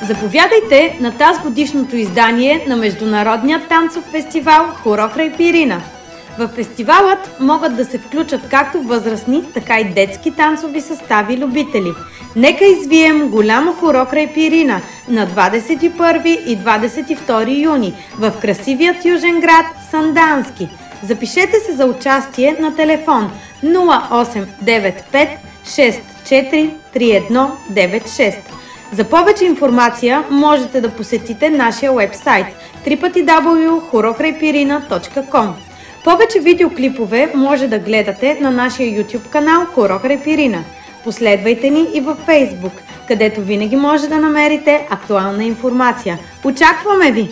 Заповядайте на тазгодишното издание на Международния танцов фестивал Хоро край Пирина. В фестивалът могат да се включат както възрастни, така и детски танцови състави любители. Нека извием голямо хоро край Пирина на 21 и 22 юни в красивият южен град Сандански. Запишете се за участие на телефон 0895 64 3196. За повече информация можете да посетите нашия уебсайт www.horokraйpirina.com. Повече видеоклипове може да гледате на нашия YouTube канал Хоро край Пирина. Последвайте ни и във Facebook, където винаги може да намерите актуална информация. Очакваме ви!